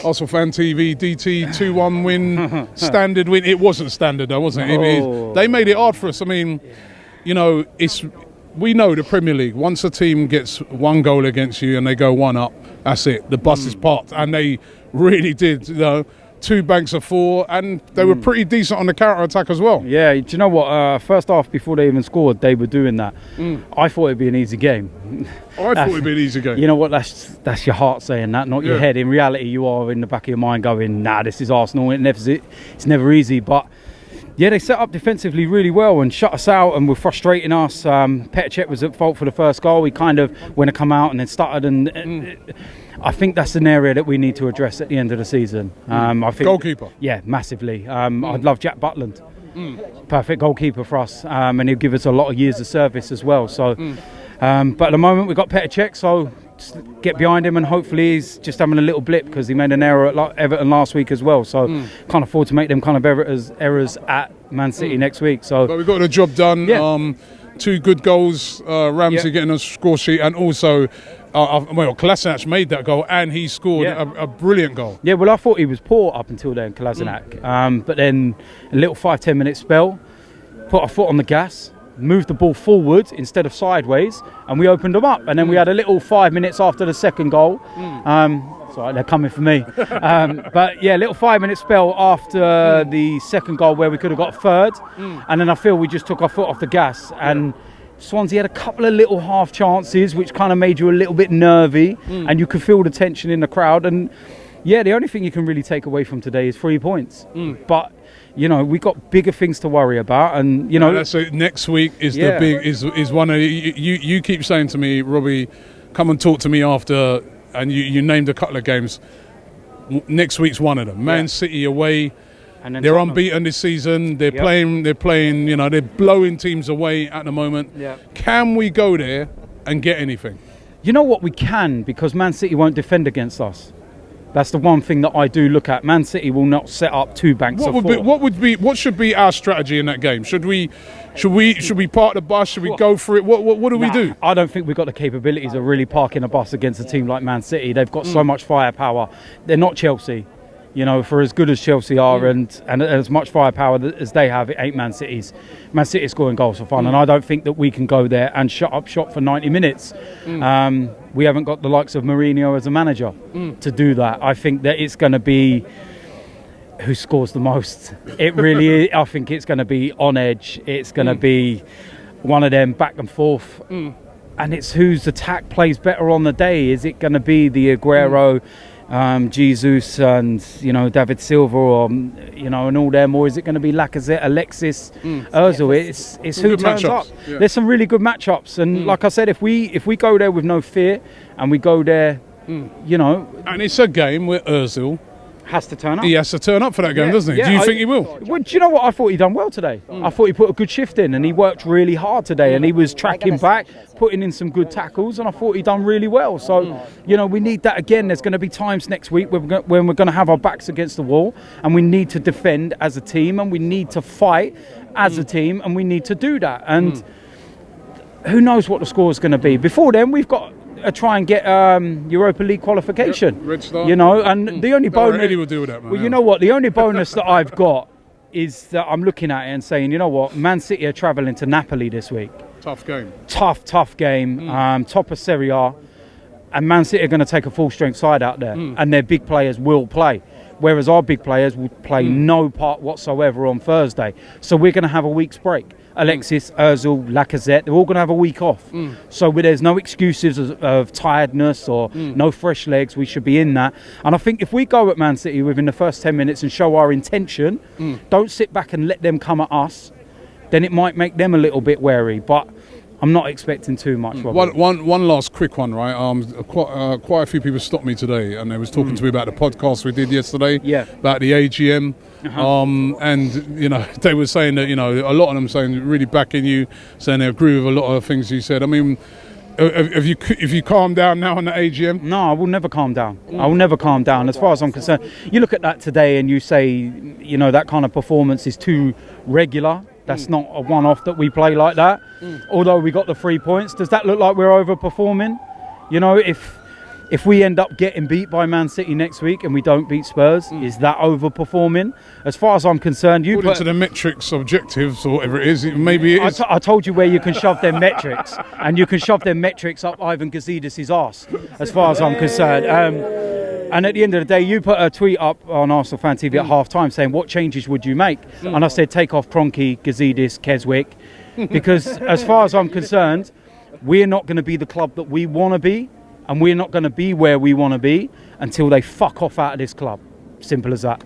ArsenalFanTV DT 2-1 win, standard win. It wasn't standard though, wasn't it? They made it hard for us. I mean, you know, we know the Premier League. Once a team gets one goal against you and they go one up, that's it. The bus is parked, and they really did. You know, 2 banks of 4, and they were pretty decent on the counter attack as well. Yeah, do you know what? First half, before they even scored, they were doing that. I thought it'd be an easy game. I thought it'd be an easy game. You know what? That's your heart saying that, not your head. In reality, you are in the back of your mind going, "Nah, this is Arsenal. It's never easy." But yeah, they set up defensively really well and shut us out and were frustrating us. Petr Cech was at fault for the first goal. We kind of went to come out and then started, and I think that's an area that we need to address at the end of the season. I think goalkeeper. Yeah, massively. I'd love Jack Butland. Perfect goalkeeper for us, and he'll give us a lot of years of service as well. So, but at the moment we've got Petr Cech, so just get behind him, and hopefully he's just having a little blip because he made an error at Everton last week as well. So can't afford to make them kind of errors at Man City next week. So, but we got the job done. Yeah. 2 good goals. Ramsey getting a score sheet, and also Kolasinac made that goal, and he scored a brilliant goal. Yeah, well, I thought he was poor up until then, Kolasinac. But then a little 5-10 minute spell, put our foot on the gas, moved the ball forward instead of sideways, and we opened them up. And then we had a little 5 minutes after the second goal. Sorry, they're coming for me. But yeah, a little 5 minute spell after the second goal where we could have got a third. And then I feel we just took our foot off the gas. And Swansea had a couple of little half chances, which kind of made you a little bit nervy. And you could feel the tension in the crowd. And yeah, the only thing you can really take away from today is 3 points. But you know, we got bigger things to worry about, and you know, that's it. Next week is the big is one of you keep saying to me, Robbie, come and talk to me after, and you named a couple of games. Next week's one of them. Man City away, and they're unbeaten this season. They're playing. You know, they're blowing teams away at the moment. Can we go there and get anything? You know what, we can, because Man City won't defend against us. That's the one thing that I do look at. Man City will not set up 2 banks of 4. What should be our strategy in that game? Should we park the bus? Should we go for it? What do we do? I don't think we've got the capabilities of really parking a bus against a team like Man City. They've got so much firepower. They're not Chelsea. You know, for as good as Chelsea are and as much firepower as they have, it ain't Man City's. Man City scoring goals for fun, and I don't think that we can go there and shut up shop for 90 minutes. We haven't got the likes of Mourinho as a manager to do that. I think that it's going to be who scores the most. It really is. I think it's going to be on edge. It's going to be one of them back and forth. And it's whose attack plays better on the day. Is it going to be the Aguero, Jesus and, you know, David Silva, or, you know, and all them, or is it going to be Lacazette, Alexis, Ozil? It's who turns up. There's some really good matchups, and like I said, if we go there with no fear and we go there, you know, and it's a game where Ozil has to turn up. He has to turn up for that game, doesn't he? Do you think he will? Well, do you know what? I thought he done well today. I thought he put a good shift in, and he worked really hard today, and he was tracking back, putting in some good tackles, and I thought he done really well. So, you know, we need that again. There's going to be times next week when we're going to have our backs against the wall, and we need to defend as a team, and we need to fight as a team, and we need to do that. And who knows what the score is going to be. Before then, we've got try and get Europa League qualification. Red Star. You know, and the only bonus. Really will deal with that, man. Well, you know what? The only bonus that I've got is that I'm looking at it and saying, you know what? Man City are travelling to Napoli this week. Tough game. Tough game. Top of Serie A, and Man City are going to take a full strength side out there, and their big players will play. Whereas our big players will play no part whatsoever on Thursday. So we're going to have a week's break. Alexis, Ozil, Lacazette, they're all going to have a week off. So there's no excuses of tiredness or no fresh legs. We should be in that. And I think if we go at Man City within the first 10 minutes and show our intention, don't sit back and let them come at us, then it might make them a little bit wary. But I'm not expecting too much. One last quick one, right? Quite a few people stopped me today, and they was talking to me about the podcast we did yesterday, about the AGM, and you know, they were saying that, you know, a lot of them saying really backing you, saying they agree with a lot of things you said. I mean, if you calm down now on the AGM? No, I will never calm down. I will never calm down. As far as I'm concerned, you look at that today and you say, you know, that kind of performance is too regular. That's not a one-off that we play like that. Although we got the 3 points, does that look like we're overperforming? You know, if if we end up getting beat by Man City next week and we don't beat Spurs, is that overperforming? As far as I'm concerned, you According to the metrics, objectives, or whatever it is, maybe it is. I told you where you can shove their metrics, and you can shove their metrics up Ivan Gazidis' arse, as far as I'm concerned. And at the end of the day, you put a tweet up on ArsenalFanTV at half-time saying, what changes would you make? And I said, take off Kroenke, Gazidis, Keswick, because as far as I'm concerned, we're not going to be the club that we want to be, and we're not going to be where we want to be until they fuck off out of this club. Simple as that.